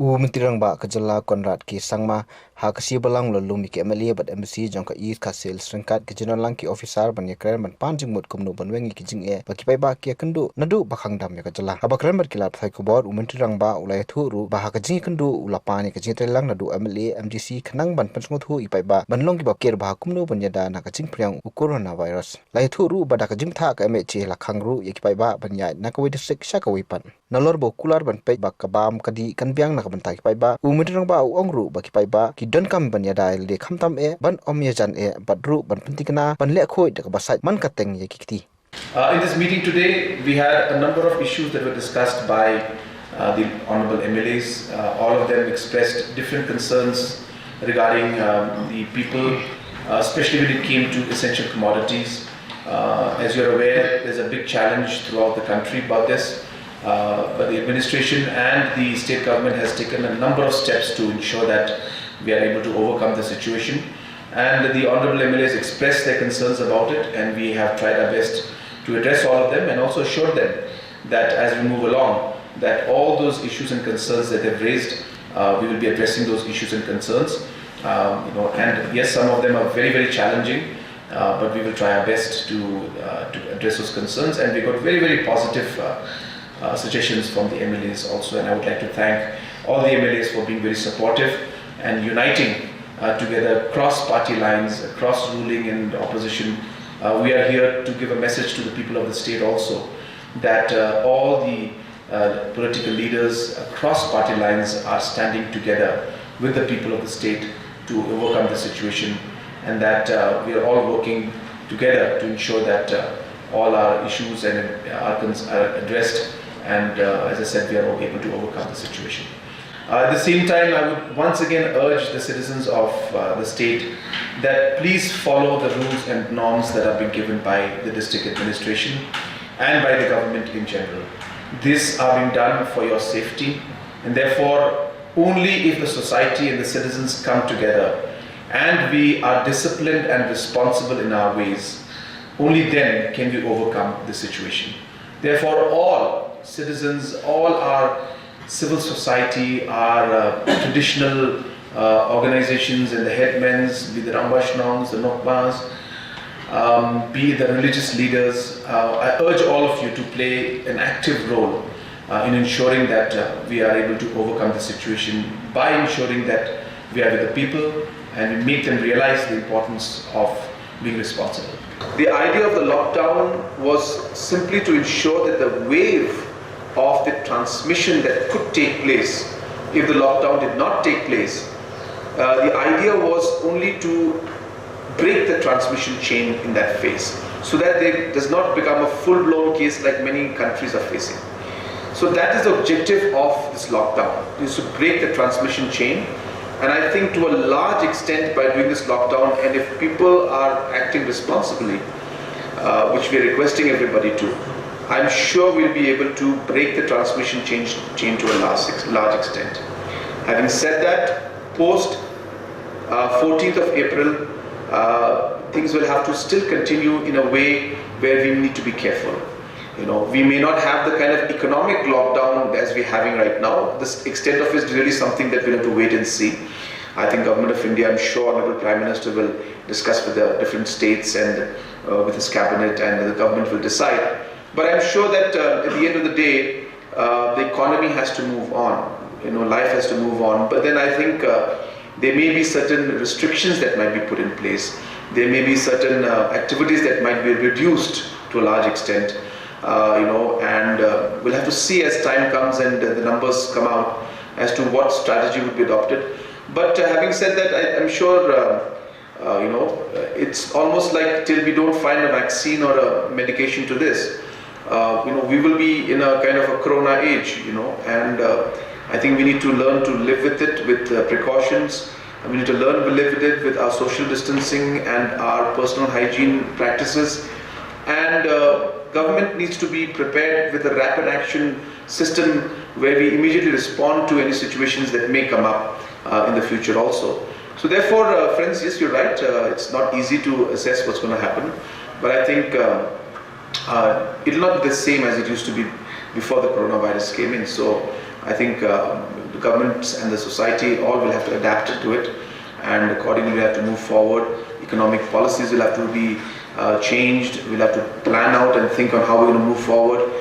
Mentirang ba kejala konrad ki sangma ha kasi balang lumi ke MLA bat embassy jangka is kasil serengkat ke jenon langki officer ban yakran ban pan Jingmut kumnu ban Weng ki Jingeh baki Paidbah ki kendu nadu bakang dam ya kejala abakran bat kilap thai kubor mentirang ba ulai thuru ba ha kajing kendu ulapani ke jitrelang nadu MLA MDC khnang ban pansngo thu i Paidbah ban long ki bakir ba kumnu ban yada na kajing priang coronavirus lai thuru ba da kajing tha ka MH la khangru yaki Paidbah ban yai na kawi district shakawi pan nalor bo kular ban Paidbah kabam kadi kanbiang na kabantai Paidbah mentirang ba ongru baki Paidbah ki don kam ban yada le khamtam e ban omyajan e badru ban pentikna ban le khoi de basai man kateng ye kikti. In this meeting today, we had a number of issues that were discussed by the honorable MLAs. All of them expressed different concerns regarding the people, especially when it came to essential commodities. As you're aware, there's a big challenge throughout the country about this. But the administration and the state government has taken a number of steps to ensure that we are able to overcome the situation. And the honorable MLAs expressed their concerns about it, and we have tried our best to address all of them and also assured them that as we move along, that all those issues and concerns that they've raised, we will be addressing those issues and concerns. And yes, some of them are very, very challenging, but we will try our best to address those concerns. And we got very, very positive suggestions from the MLAs also, and I would like to thank all the MLAs for being very supportive and uniting together across party lines, across ruling and opposition. We are here to give a message to the people of the state also that all the political leaders across party lines are standing together with the people of the state to overcome the situation, and that we are all working together to ensure that all our issues and are addressed, and as I said, we are all able to overcome the situation. At the same time, I would once again urge the citizens of the state that please follow the rules and norms that have been given by the district administration and by the government in general. These are being done for your safety, and therefore only if the society and the citizens come together and we are disciplined and responsible in our ways, only then can we overcome the situation. Therefore, all citizens, all our civil society, our traditional organizations and the headmen's, be the Rambashnongs, the Nokmas, be the religious leaders, I urge all of you to play an active role in ensuring that we are able to overcome the situation by ensuring that we are with the people and we make them realize the importance of being responsible. The idea of the lockdown was simply to ensure that the wave of the transmission that could take place if the lockdown did not take place, the idea was only to break the transmission chain in that phase so that it does not become a full-blown case like many countries are facing. So that is the objective of this lockdown, is to break the transmission chain. And I think to a large extent by doing this lockdown, and if people are acting responsibly, which we are requesting everybody to, I'm sure we'll be able to break the transmission chain to a large extent. Having said that, post 14th of April, things will have to still continue in a way where we need to be careful. We may not have the kind of economic lockdown as we're having right now. The extent of it is really something that we'll have to wait and see. I think Government of India, I'm sure Honorable Prime Minister will discuss with the different states and with his cabinet, and the government will decide. But I'm sure that at the end of the day, the economy has to move on. Life has to move on. But then I think there may be certain restrictions that might be put in place. There may be certain activities that might be reduced to a large extent. And we'll have to see as time comes and the numbers come out as to what strategy would be adopted. But having said that, I'm sure it's almost like till we don't find a vaccine or a medication to this, we will be in a kind of a corona age, and I think we need to learn to live with it with precautions. We need to learn to live with it with our social distancing and our personal hygiene practices. And government needs to be prepared with a rapid action system where we immediately respond to any situations that may come up in the future also. So therefore, friends, yes, you're right. It's not easy to assess what's going to happen, but I think it will not be the same as it used to be before the coronavirus came in. So I think the governments and the society all will have to adapt to it, and accordingly we have to move forward. Economic policies will have to be changed. We'll have to plan out and think on how we're going to move forward.